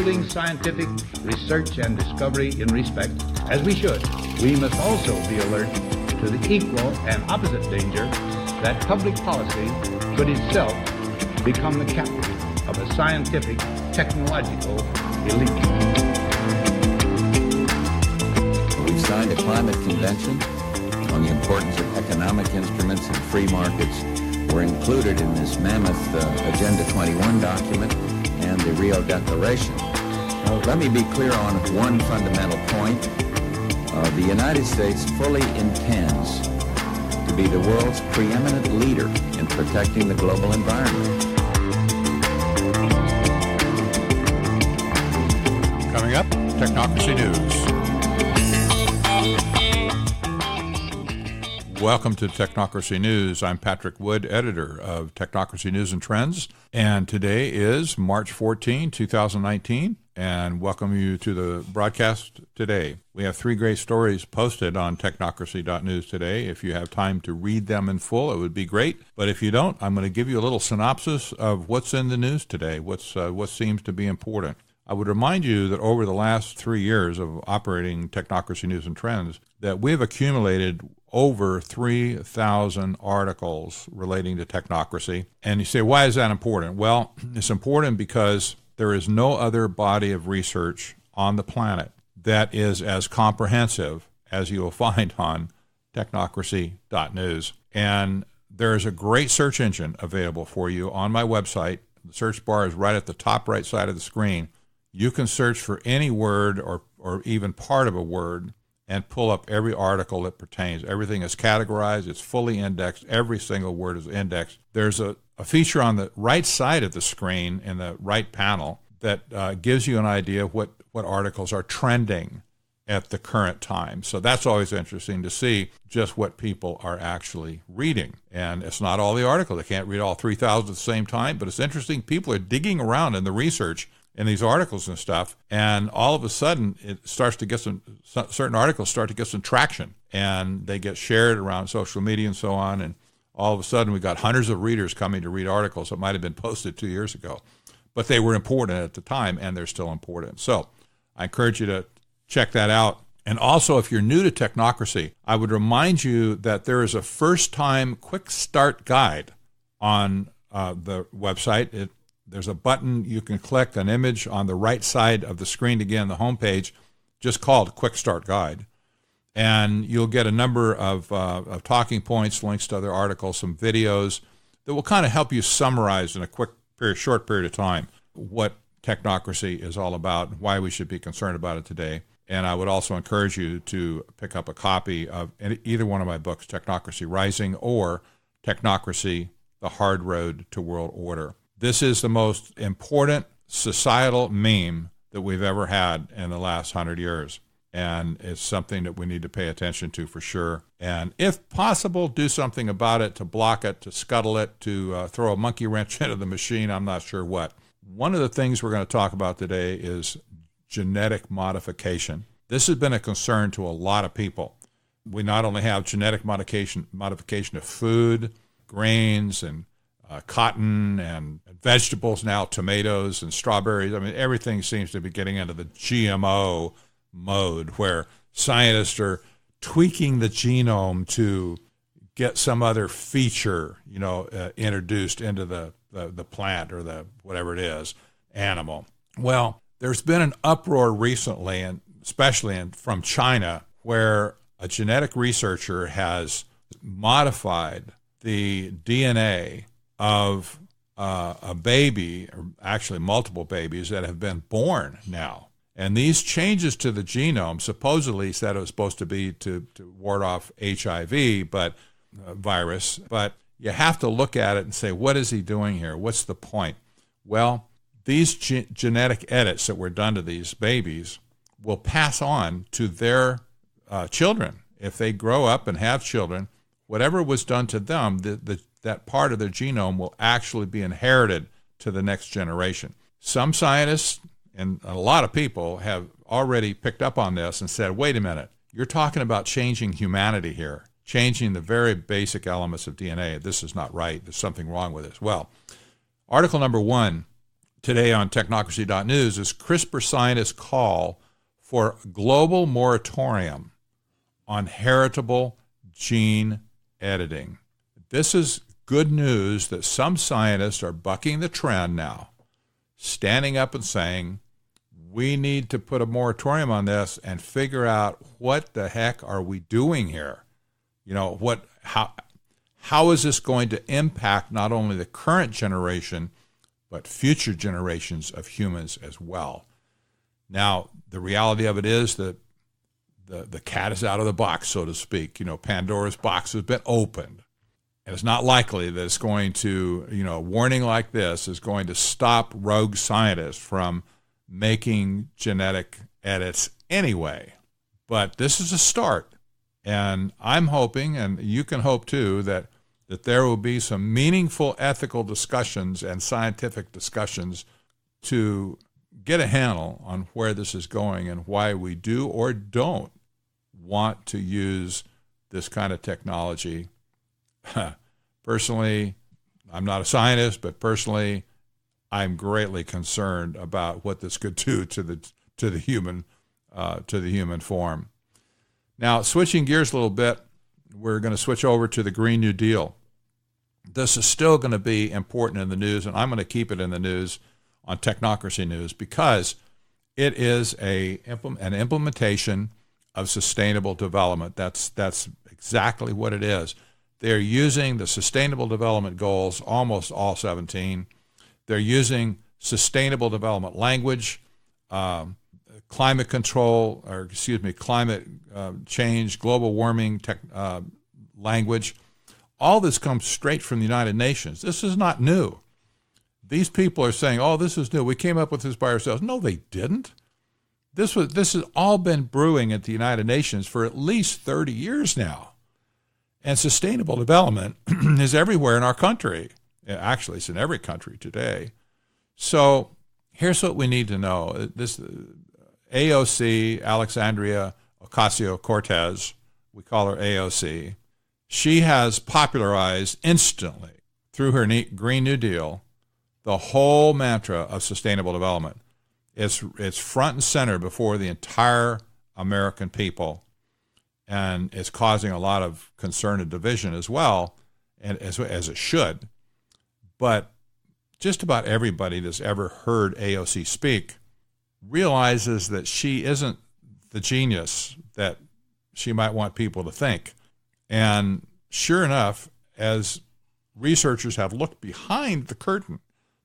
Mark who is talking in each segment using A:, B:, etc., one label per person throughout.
A: upholding scientific research and discovery in respect, as we should, we must also be alert to the equal and opposite danger that public policy could itself become the captive of a scientific, technological elite.
B: We've signed a climate convention on the importance of economic instruments and free markets. Were included in this mammoth Agenda 21 document and the Rio Declaration. Let me be clear on one fundamental point. The United States fully intends to be the world's preeminent leader in protecting the global environment.
C: Coming up, Technocracy News. Welcome to Technocracy News. I'm Patrick Wood, editor of Technocracy News and Trends, and today is March 14, 2019, and welcome you to the broadcast today. We have three great stories posted on technocracy.news today. If you have time to read them in full, it would be great, but if you don't, I'm going to give you a little synopsis of what's in the news today, what seems to be important. I would remind you that over the last 3 years of operating Technocracy News and Trends, that we've accumulated over 3,000 articles relating to technocracy. And you say, why is that important? Well, it's important because there is no other body of research on the planet that is as comprehensive as you will find on technocracy.news. And there is a great search engine available for you on my website. The search bar is right at the top right side of the screen. You can search for any word or even part of a word and pull up every article that pertains. Everything is categorized. It's fully indexed. Every single word is indexed. There's a feature on the right side of the screen in the right panel that gives you an idea of what articles are trending at the current time. So that's always interesting to see just what people are actually reading. And it's not all the articles. They can't read all 3,000 at the same time, but it's interesting. People are digging around in the research in these articles and stuff, and all of a sudden it starts to get certain articles start to get some traction, and they get shared around social media and so on, and all of a sudden we got hundreds of readers coming to read articles that might have been posted 2 years ago, but they were important at the time, and they're still important. So I encourage you to check that out. And also, if you're new to Technocracy, I would remind you that there is a first-time quick start guide on the website. There's a button you can click, an image on the right side of the screen, again, the homepage, just called Quick Start Guide. And you'll get a number of talking points, links to other articles, some videos that will kind of help you summarize in a short period of time what Technocracy is all about and why we should be concerned about it today. And I would also encourage you to pick up a copy of either one of my books, Technocracy Rising or Technocracy, The Hard Road to World Order. This is the most important societal meme that we've ever had in the last 100 years. And it's something that we need to pay attention to for sure. And if possible, do something about it, to block it, to scuttle it, to throw a monkey wrench into the machine. I'm not sure what. One of the things we're going to talk about today is genetic modification. This has been a concern to a lot of people. We not only have genetic modification of food, grains, and cotton and vegetables now, tomatoes and strawberries. I mean, everything seems to be getting into the GMO mode where scientists are tweaking the genome to get some other feature, introduced into the plant or the whatever it is, animal. Well, there's been an uproar recently, and especially from China, where a genetic researcher has modified the DNA of a baby, or actually multiple babies that have been born now. And these changes to the genome supposedly said it was supposed to be to ward off HIV virus, but you have to look at it and say, what is he doing here? What's the point? Well, these genetic edits that were done to these babies will pass on to their children. If they grow up and have children, whatever was done to them, that part of their genome will actually be inherited to the next generation. Some scientists and a lot of people have already picked up on this and said, wait a minute, you're talking about changing humanity here, changing the very basic elements of DNA. This is not right. There's something wrong with this. Well, article number 1 today on Technocracy.news is CRISPR scientists call for global moratorium on heritable gene editing. This is good news that some scientists are bucking the trend now, standing up and saying, we need to put a moratorium on this and figure out what the heck are we doing here? You know, how is this going to impact not only the current generation, but future generations of humans as well? Now, the reality of it is that the cat is out of the box, so to speak. You know, Pandora's box has been opened. And it's not likely that it's going to, a warning like this is going to stop rogue scientists from making genetic edits anyway. But this is a start. And I'm hoping, and you can hope too, that there will be some meaningful ethical discussions and scientific discussions to get a handle on where this is going and why we do or don't want to use this kind of technology. Personally, I'm not a scientist, but personally, I'm greatly concerned about what this could do to the human form. Now, switching gears a little bit, we're going to switch over to the Green New Deal. This is still going to be important in the news, and I'm going to keep it in the news on Technocracy News because it is an implementation of sustainable development. That's exactly what it is. They're using the Sustainable Development Goals, almost all 17. They're using sustainable development language, climate control, climate change, global warming language. All this comes straight from the United Nations. This is not new. These people are saying, oh, this is new. We came up with this by ourselves. No, they didn't. This has all been brewing at the United Nations for at least 30 years now. And sustainable development is everywhere in our country. Actually, it's in every country today. So here's what we need to know. This AOC, Alexandria Ocasio-Cortez, we call her AOC, she has popularized instantly through her Green New Deal the whole mantra of sustainable development. It's front and center before the entire American people, and it's causing a lot of concern and division as well, and as it should. But just about everybody that's ever heard AOC speak realizes that she isn't the genius that she might want people to think. And sure enough, as researchers have looked behind the curtain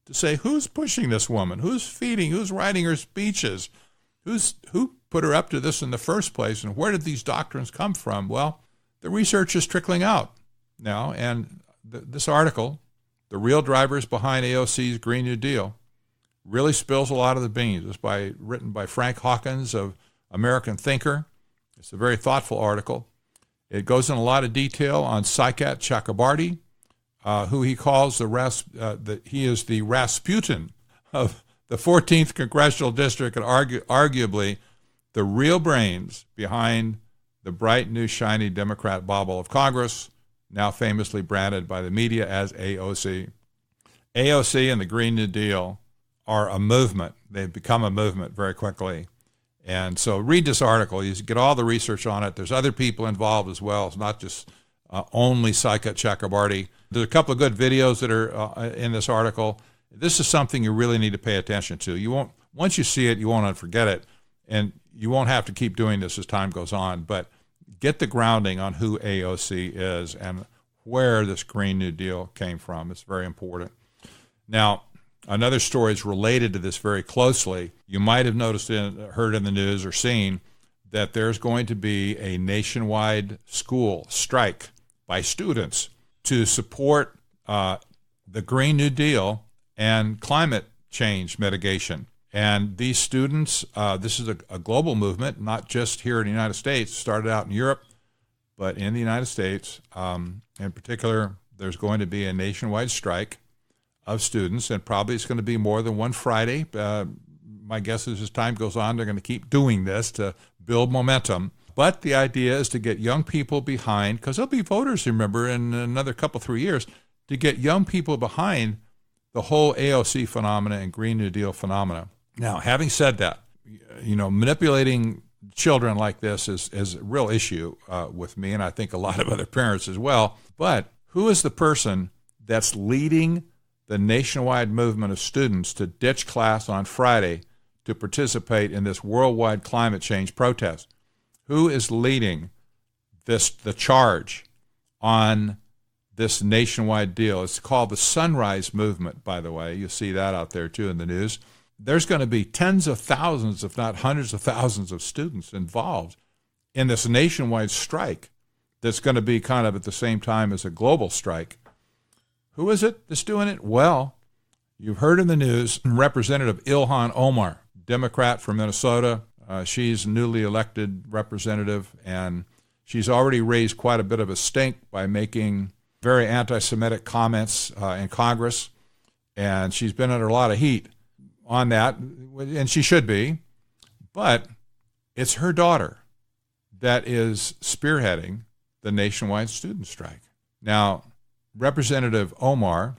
C: to say, who's pushing this woman? Who's feeding? Who's writing her speeches? Who put her up to this in the first place? And where did these doctrines come from? Well, the research is trickling out now. And this article, The Real Drivers Behind AOC's Green New Deal, really spills a lot of the beans. It's written by Frank Hawkins of American Thinker. It's a very thoughtful article. It goes in a lot of detail on Saikat Chakrabarti, who he calls he is the Rasputin of the 14th Congressional District and arguably the real brains behind the bright, new, shiny Democrat bauble of Congress, now famously branded by the media as AOC. AOC and the Green New Deal are a movement. They've become a movement very quickly. And so read this article. You get all the research on it. There's other people involved as well. It's not just only Saikat Chakrabarti. There's a couple of good videos that are in this article. This is something you really need to pay attention to. Once you see it, you won't forget it, and you won't have to keep doing this as time goes on. But get the grounding on who AOC is and where this Green New Deal came from. It's very important. Now, another story is related to this very closely. You might have noticed, heard in the news or seen that there's going to be a nationwide school strike by students to support the Green New Deal and climate change mitigation. And these students, this is a global movement, not just here in the United States. It started out in Europe, but in the United States. In particular, there's going to be a nationwide strike of students, and probably it's going to be more than one Friday. My guess is as time goes on, they're going to keep doing this to build momentum. But the idea is to get young people behind, because there'll be voters, remember, in another couple, 3 years, to get young people behind the whole AOC phenomena and Green New Deal phenomena. Now, having said that, manipulating children like this is a real issue with me, and I think a lot of other parents as well. But who is the person that's leading the nationwide movement of students to ditch class on Friday to participate in this worldwide climate change protest? Who is leading the charge on this nationwide deal? It's called the Sunrise Movement, by the way. You see that out there, too, in the news. There's going to be tens of thousands, if not hundreds of thousands of students involved in this nationwide strike that's going to be kind of at the same time as a global strike. Who is it that's doing it? Well, you've heard in the news, Representative Ilhan Omar, Democrat from Minnesota. She's newly elected representative, and she's already raised quite a bit of a stink by making very anti-Semitic comments in Congress, and she's been under a lot of heat on that, and she should be. But it's her daughter that is spearheading the nationwide student strike. Now, Representative Omar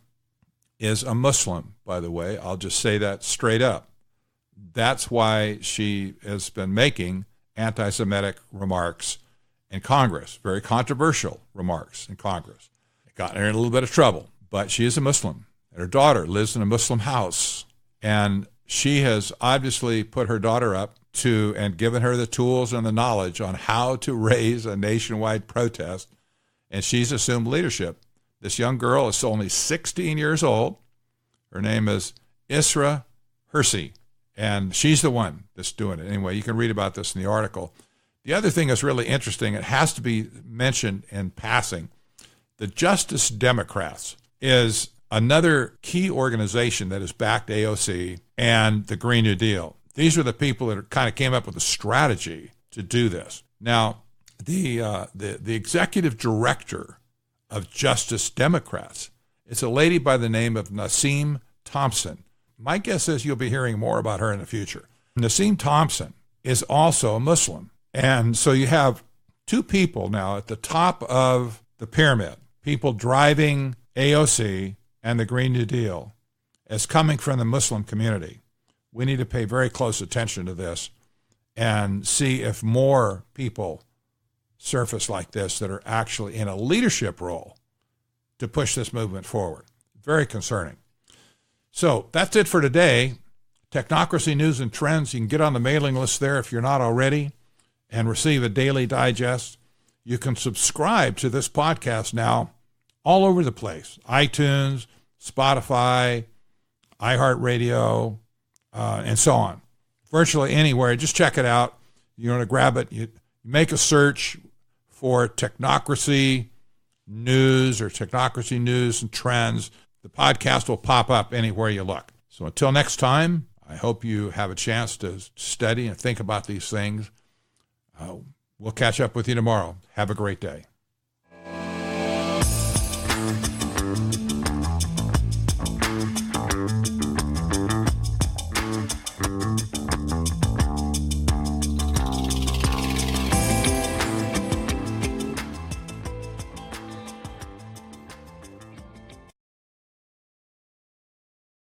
C: is a Muslim, by the way. I'll just say that straight up. That's why she has been making anti-Semitic remarks in Congress, very controversial remarks in Congress. It got her in a little bit of trouble, but she is a Muslim. And her daughter lives in a Muslim house, and she has obviously put her daughter up to and given her the tools and the knowledge on how to raise a nationwide protest, and she's assumed leadership. This young girl is only 16 years old. Her name is Isra Hersey, and she's the one that's doing it. Anyway, you can read about this in the article. The other thing that's really interesting, it has to be mentioned in passing, the Justice Democrats is another key organization that has backed AOC and the Green New Deal. These were the people that kind of came up with a strategy to do this. Now, the executive director of Justice Democrats is a lady by the name of Nassim Thompson. My guess is you'll be hearing more about her in the future. Nassim Thompson is also a Muslim. And so you have two people now at the top of the pyramid, people driving AOC and the Green New Deal as coming from the Muslim community. We need to pay very close attention to this and see if more people surface like this that are actually in a leadership role to push this movement forward. Very concerning. So that's it for today. Technocracy News and Trends. You can get on the mailing list there if you're not already and receive a daily digest. You can subscribe to this podcast now all over the place. iTunes, Spotify, iHeartRadio, and so on. Virtually anywhere. Just check it out. You want to grab it. You make a search for Technocracy News or Technocracy News and Trends. The podcast will pop up anywhere you look. So until next time, I hope you have a chance to study and think about these things. We'll catch up with you tomorrow. Have a great day.